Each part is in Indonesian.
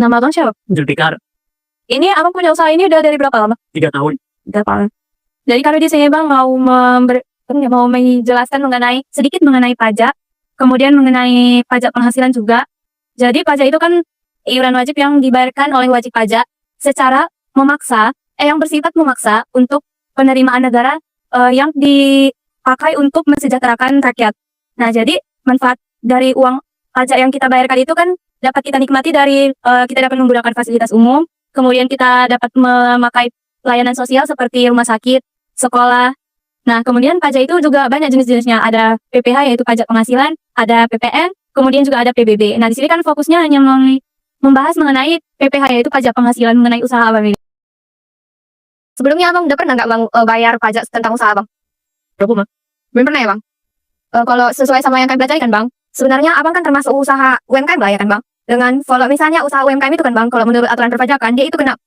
Nama abang siapa? Zulfikar, Ini abang punya usaha ini udah dari berapa lama? 3 tahun. 3 tahun. Jadi kalau di sini bang mau menjelaskan sedikit mengenai pajak, kemudian mengenai pajak penghasilan juga. Jadi pajak itu kan iuran wajib yang dibayarkan oleh wajib pajak secara yang bersifat memaksa untuk penerimaan negara yang dipakai untuk mensejahterakan rakyat. Nah, jadi manfaat dari uang pajak yang kita bayarkan itu kan dapat kita nikmati dari kita dapat menggunakan fasilitas umum, kemudian kita dapat memakai layanan sosial seperti rumah sakit, sekolah. Nah, kemudian pajak itu juga banyak jenis-jenisnya. Ada PPh yaitu pajak penghasilan, ada PPN, kemudian juga ada PBB. Nah, di sini kan fokusnya hanya membahas mengenai PPh yaitu pajak penghasilan mengenai usaha abang ini. Sebelumnya abang udah pernah nggak bang bayar pajak tentang usaha abang? Berapa, Bang? Belum pernah ya bang? Kalau sesuai sama yang kami pelajari kan bang, sebenarnya abang kan termasuk usaha UMKM lah ya kan bang? Dengan kalau misalnya usaha UMKM itu kan bang, kalau menurut aturan perpajakan dia itu kena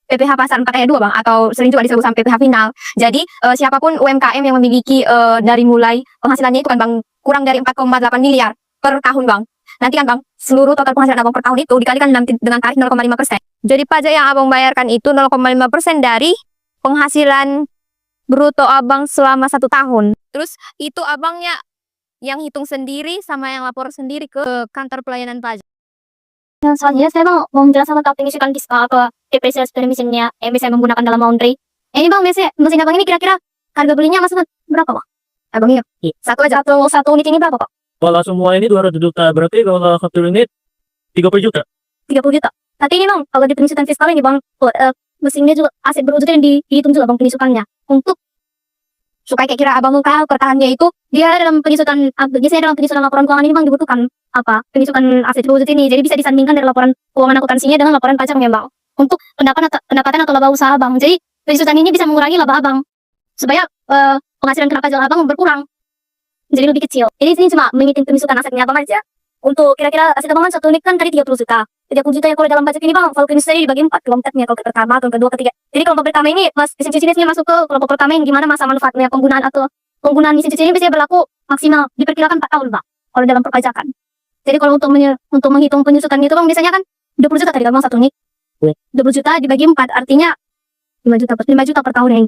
PPh pasal 4 ayat 2 bang, atau sering juga disebut sama PPh final. Jadi siapapun UMKM yang memiliki dari mulai penghasilannya itu kan bang kurang dari 4,8 miliar per tahun bang. Nanti kan bang, seluruh total penghasilan abang per tahun itu dikalikan nanti dengan tarif 0,5%. Jadi pajak yang abang bayarkan itu 0,5% dari penghasilan bruto abang selama 1 tahun. Terus itu abangnya yang hitung sendiri sama yang lapor sendiri ke kantor pelayanan pajak. Selanjutnya saya bang mau menjelaskan tentang pengisian fiskal atau depresi dari mesinnya yang bisa menggunakan dalam laundry. Ini bang, mesin abang ini kira-kira harga belinya maksudnya berapa bang? Abang ingat? Satu aja. Satu unit ini berapa pak? Kalau semua ini 200 juta, berarti kalau 1 unit 30 juta. 30 juta. Tapi ini bang, kalau di pengisian fiskal ini bang, mesinnya juga aset berwujud yang dihitung juga bang pengisutannya. Untuk Supaya kayak kira abang muka pertahanannya itu dia dalam pengisutan, biasanya dalam pengisutan laporan keuangan ini bang dibutuhkan pengisutan aset berwujud ini. Jadi bisa disandingkan dari laporan keuangan akuntansinya dengan laporan pajaknya bang. Untuk pendapatan atau laba usaha bang. Jadi pengisutan ini bisa mengurangi laba abang supaya penghasilan kena pajak abang berkurang jadi lebih kecil. Jadi sini cuma menghitung pengisutan asetnya abang aja. Untuk kira-kira aset abang kan satu unit kan tadi 30 juta. 30 juta ya kalau dalam pajak ini bang, kalau pengisutannya dibagi 4 kelompoknya, kelompok pertama, kelompok kedua, ketiga. Jadi kelompok pertama ini mesin cuci ini masuk ke kelompok pertama yang gimana masa manfaatnya penggunaan mesin cuci ini biasanya berlaku maksimal diperkirakan 4 tahun bang kalau dalam perpajakan. Jadi kalau untuk menghitung penyusutan itu bang biasanya kan 20 juta tadi bang satu unit. 20 juta dibagi 4 artinya 5 juta per tahun yang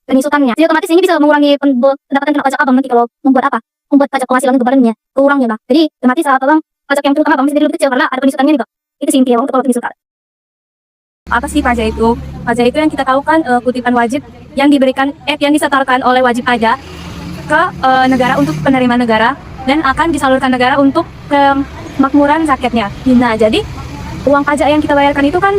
penyusutannya. Jadi otomatis ini bisa mengurangi pendapatan kena pajak abang nanti kalau membuat pajak penghasilan kebarannya kurangnya bang. Jadi otomatis abang pajak yang terutama bang bisa jadi lebih kecil karena ada penyusutannya nih bang. Itu sih intinya untuk kalau penyusutan. Apa sih pajak itu? Pajak itu yang kita tahu kan kutipan wajib yang yang disetorkan oleh wajib pajak ke negara untuk penerimaan negara dan akan disalurkan negara untuk kemakmuran rakyatnya. Nah, jadi uang pajak yang kita bayarkan itu kan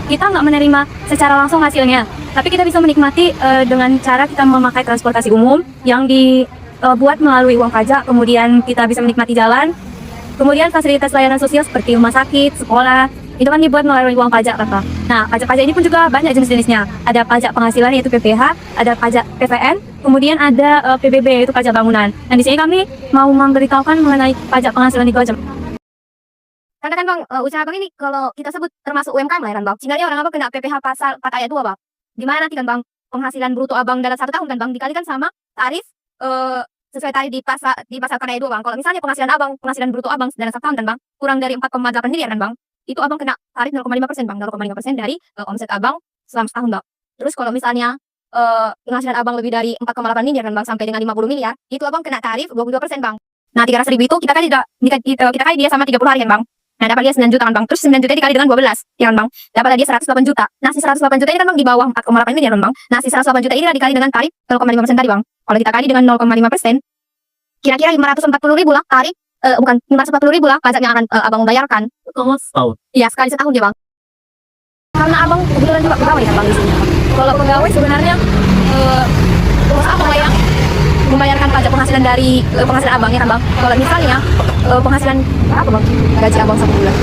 kita nggak menerima secara langsung hasilnya, tapi kita bisa menikmati dengan cara kita memakai transportasi umum yang dibuat melalui uang pajak, kemudian kita bisa menikmati jalan, kemudian fasilitas layanan sosial seperti rumah sakit, sekolah, itu kan dibuat melalui uang pajak kan. Nah, pajak-pajak ini pun juga banyak jenis-jenisnya. Ada pajak penghasilan yaitu PPh, ada pajak PVN, kemudian ada PBB yaitu pajak bangunan. Dan di sini kami mau memberitahukan mengenai pajak penghasilan itu aja. Karena kan bang, usaha abang ini kalau kita sebut termasuk UMKM lah ya kan bang. Sehingga dia orang abang kena PPh pasal 4 ayat 2 bang. Dimana nanti kan bang, penghasilan bruto abang dalam 1 tahun kan bang dikalikan sama tarif sesuai tarif di pasal 4 ayat 2 bang. Kalau misalnya penghasilan bruto abang dalam 1 tahun kan bang kurang dari 4,8 miliar kan bang, itu abang kena tarif 0,5% bang, 0,5% dari omset abang selama setahun bang. Terus kalau misalnya penghasilan abang lebih dari 4,8 miliar kan bang sampai dengan 50 miliar, itu abang kena tarif 22% bang. Nah 300.000 itu kita kali dia sama 30 hari kan bang. Nah dapat dia 9 juta kan bang. Terus 9 juta dikali dengan 12 ya kan bang, dapat dia 108 juta. Nah si 108 juta ini kan bang di bawah 4,8 miliar kan bang. Nah si 108 juta ini dikali dengan tarif 0,5% tadi bang. Kalau kita kali dengan 0,5%, kira-kira 540.000 lah tarif, bukan 540.000 lah pajak yang akan abang bayarkan. Setahun. Iya sekali setahun ya bang. Karena abang kebetulan juga pegawai kan bang di sini. Kalau pegawai sebenarnya perusahaan abang yang membayarkan pajak penghasilan dari penghasilan abang ya kan bang. Kalau misalnya penghasilan apa bang? Gaji abang 1 bulan.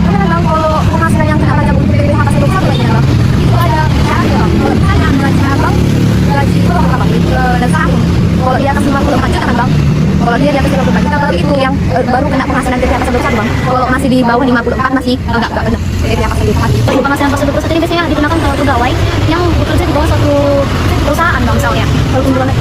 Karena kan bang kalau penghasilan yang kena pajak untuk PPh pasal 21 lagi ya bang, itu ada caranya bang. Kalau misalnya gaji abang gaji itu berapa bang? Dan setahun. Kalau di atas 54 juta kan bang, kalau dia di atas 54 juta baru itu yang baru kena penghasilan PPh pasal 21 bang. Kalau masih di bawah 54 masih enggak kena PPh pasal 21. Jadi penghasilan pasal 21 ini biasanya digunakan kalau pegawai yang bekerja di bawah suatu perusahaan bang misalnya.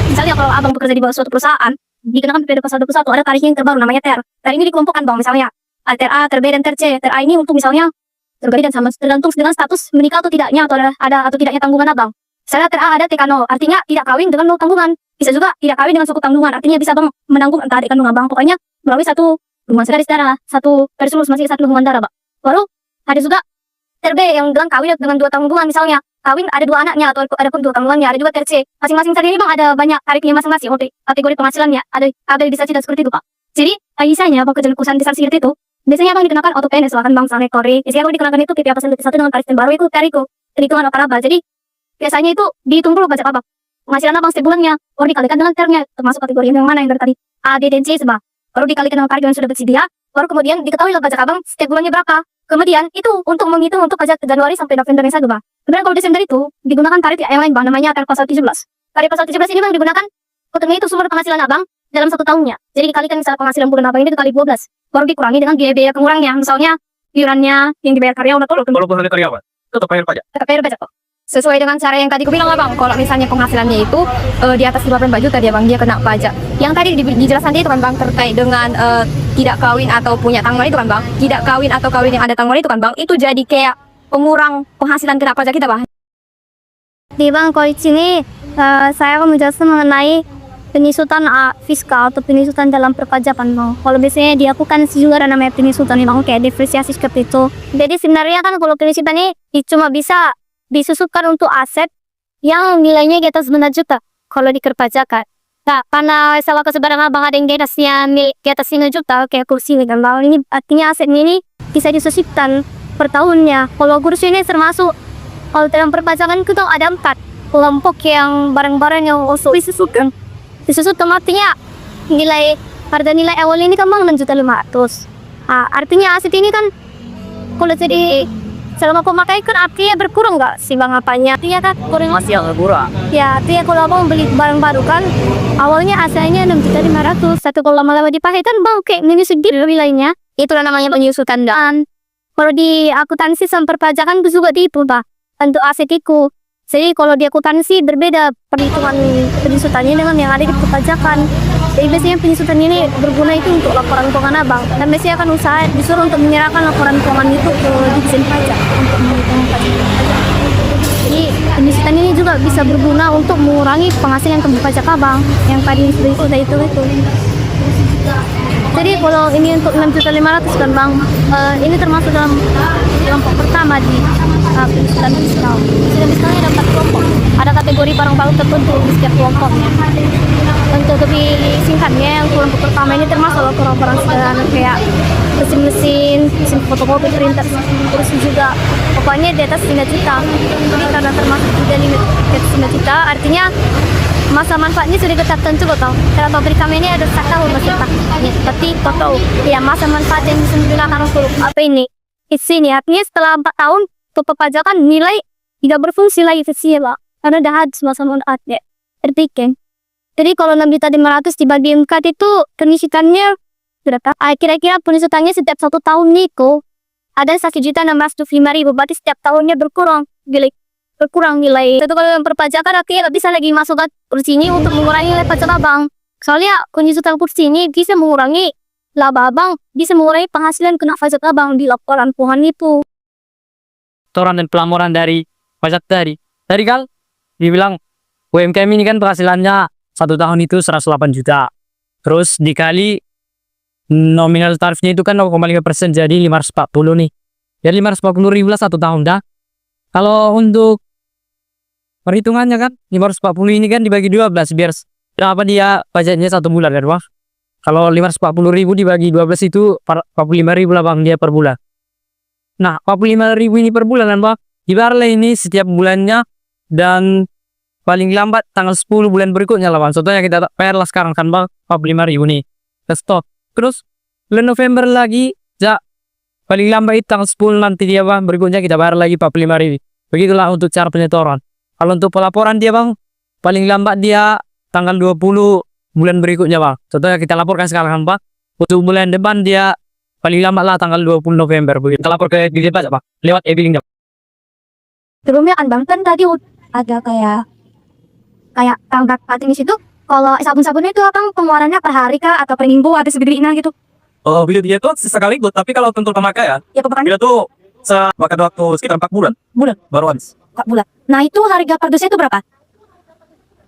Misalnya kalau abang bekerja di bawah suatu perusahaan dikenakan PPh pasal 21 ada tarifnya yang terbaru namanya TER. TER ini dikelompokkan bang misalnya TRA, TRB, dan TRC. TRA ini untuk misalnya tergantung sama tergantung dengan status menikah atau tidaknya, atau ada atau tidaknya tanggungan abang. Misalnya TRA ada TK0, artinya tidak kawin dengan nol tanggungan. Bisa juga tidak kawin dengan suku tanggungan, artinya bisa bang menanggung entah adik kandung abang. Pokoknya melalui satu hubungan saudara, satu garis lurus masih satu hubungan darah, bang. Baru ada juga TRB yang bilang kawin dengan 2 tanggungan, misalnya kawin ada 2 anaknya atau ada pun 2 tanggungannya. Ada juga TRC. Masing-masing tadi ini bang ada banyak tarifnya masing-masing untuk kategori penghasilannya. Ada bisa tidak seperti itu, Pak. Jadi biasanya bang kejenukusan besar seperti itu biasanya bang dikenakan auto PNS, silahkan bang misalnya Kori. Biasanya kalau dikenakan itu PP apa 1 dengan tarif yang baru itu tariku perhitungan apa. Jadi biasanya itu dihitung dulu pajak abang. Penghasilan abang setiap bulannya baru dikalikan dengan ternya termasuk kategori yang mana yang dari tadi A, B, dan C sebab baru dikalikan dengan tarif yang sudah bersedia, baru kemudian diketahui lah pajak abang setiap bulannya berapa. Kemudian itu untuk menghitung untuk pajak Januari sampai November yang satu, bang. Kemudian kalau Desember itu digunakan tarif yang lain, bang, namanya tarif pasal 17. Tarif pasal 17 ini bang digunakan untuk itu sumber penghasilan abang dalam 1 tahunnya. Jadi dikalikan misalnya penghasilan bulan abang ini dikali 12, baru dikurangi dengan biaya pengurangnya, misalnya iurannya yang dibayar karyawan atau Walaupun hanya karyawan, tetap bayar pajak. tetap bayar pajak kok. Sesuai dengan cara yang tadi aku bilang abang, kalau misalnya penghasilannya itu di atas 54 juta dia bang, dia kena pajak. Yang tadi dijelaskan dia itu kan bang terkait dengan tidak kawin atau punya tanggungan itu kan bang. Tidak kawin atau kawin yang ada tanggungan itu kan bang, itu jadi kayak pengurang penghasilan kena pajak kita bang. Di bang, kalau di sini saya akan menjelaskan mengenai penyusutan fiskal atau penyusutan dalam perpajakan, bang. Kalau biasanya dilakukan juga ada namanya penyusutan, bang, kayak depresiasi seperti itu. Jadi sebenarnya kan kalau penyusutan ini cuma bisa disusupkan untuk aset yang nilainya di atas 9 juta kalau dikerpajakan. Nah, karena salah kesebaran abang ada yang di atasnya di atas 5 juta kayak kursi kan, bang. Ini artinya aset ini bisa disusupkan per tahunnya. Kalau kursi ini termasuk kalau dalam perpajakan itu ada 4 kelompok yang barang-barang yang also disusupkan. Disusupkan artinya harga nilai awal ini kan bang 6.500.000. Artinya aset ini kan kalau jadi selama pemakai kan artinya berkurang nggak sih bang apanya? Artinya kan kurang Masih yang kurang. ya, artinya kalau abang beli barang baru kan awalnya asalnya 6.500.000. Satu kalau lama-lama dipakai kan bang kayak menyusut di nilainya. Itulah namanya penyusutan. Dan kalau di akuntansi sama perpajakan itu juga itu pak untuk aset itu. Jadi kalau di akuntansi berbeda perhitungan penyusutannya dengan yang ada di perpajakan. Jadi biasanya penyusutan ini berguna itu untuk laporan keuangan abang. Dan biasanya akan usaha disuruh untuk menyerahkan laporan keuangan itu ke Ditjen Pajak untuk menghitung pajak. Jadi penyusutan ini juga bisa berguna untuk mengurangi penghasilan kembali pajak abang yang tadi sudah itu. Jadi kalau ini untuk 6.500.000 kan bang, ini termasuk dalam kelompok pertama di penyusutan fiskal. Penyusutan fiskalnya ada 4 kelompok. Ada kategori barang baru tertentu di setiap kelompoknya. Untuk lebih singkatnya, yang kelompok pertama ini termasuk laporan sederhana kayak mesin fotokopi, printer, terus juga pokoknya di atas 5 juta. Jadi karena termasuk juga limit di atas 5 juta, artinya masa manfaatnya sudah ditetapkan juga tau. Karena pabrik kami ini ada 1 tahun masih tak. Seperti foto, ya masa manfaat yang bisa digunakan untuk apa ini? Di sini artinya setelah 4 tahun untuk perpajakan nilai tidak berfungsi lagi sih pak, karena dah habis masa manfaatnya. Tertikin. Jadi kalau 6.500.000 dibagi 4 itu penyusutannya berapa? Kira-kira penyusutannya setiap 1 tahun Niko ada 1.625.000, berarti setiap tahunnya berkurang nilai. Itu kalau yang perpajakan artinya bisa lagi masukkan kursi ini untuk mengurangi nilai pajak abang. Soalnya penyusutan kursi ini bisa mengurangi laba abang, bisa mengurangi penghasilan kena pajak abang di laporan keuangan itu. Setoran dan pelaporan dari pajak tadi kan dibilang UMKM ini kan penghasilannya 1 tahun itu 108 juta. Terus dikali nominal tarifnya itu kan 0,5%, jadi 540 nih. Jadi 540.000 lah 1 tahun dah. Kalau untuk perhitungannya kan 540 ini kan dibagi 12 biar berapa dia pajaknya 1 bulan kan bang. Kalau 540.000 dibagi 12 itu 45.000 lah bang dia per bulan. Nah 45.000 ini per bulan kan bang, dibayarlah ini setiap bulannya dan paling lambat tanggal 10 bulan berikutnya lah bang. Contohnya kita bayar lah sekarang kan bang 45.000 nih ke stok. Terus bulan November lagi paling lambat itu tanggal 10 nanti dia bang berikutnya kita bayar lagi 45.000. Begitulah untuk cara penyetoran. Kalau untuk pelaporan dia bang paling lambat dia tanggal 20 bulan berikutnya bang. Contohnya kita laporkan sekarang kan bang, untuk bulan depan dia paling lambat lah tanggal 20 November begitu. Kita lapor ke Ditjen Pajak bang lewat e-billing. Sebelumnya kan bang kan tadi ada kayak tanggat pating di situ. Kalau sabun-sabunnya itu abang pengeluarannya per hari kah atau per minggu ada segede gitu? Oh, biaya dia tuh sesekali ikut, tapi kalau untuk pemakaian, Ya pemakaian dia tuh makan waktu sekitar 4 bulan. Baru habis. 4 bulan. Nah itu harga per dusnya itu berapa?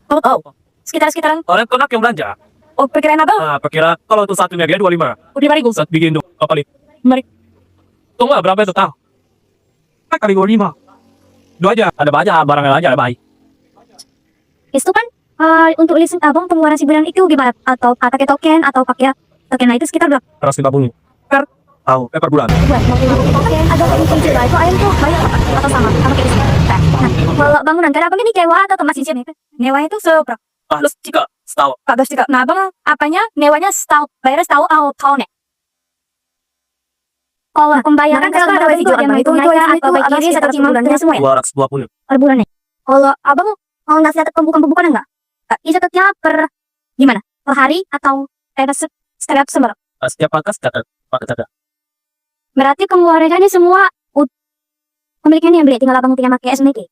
Oh, Oh, sekitaran orang konak yang belanja. oh perkiraan abang Nah, perkira kalau untuk satunya dia 25. udah 5.000. Saat bikin dua kali. Mari. Tunggu lah, berapa itu tahu? Kali 25. Dua aja, ada banyak barang yang aja, ada baik. Itu kan untuk listrik abang pengeluaran si bulan itu gimana? Atau pakai token atau pakai token, nah itu sekitar berapa 150 per tahu, per bulan. bulan? Mau 50 token ada listrik juga itu ayam tuh bayar apa? Atau sama kayak di sini? Nah, kalau bangunan kan abang ini sewa atau masih sini? Nyewa itu seberapa? Ah, lu jika setahu. 14 juta. Nah abang apanya newanya setahun, bayarnya setahun atau tahun ya? kalau pembayaran Nah, kalau kan ada itu itu ada yang itu itu itu atau baik kiri sekitar satu bulannya semua ya 220. per bulan ya. Kalau abang mau ngasih catat pembukaan enggak? Ini catatnya per gimana? Per hari atau Setiap sumber. Setiap pangkas catat, pakai catat. berarti pengeluarannya semua pemiliknya yang beli tinggal abang tinggal pakai SMK.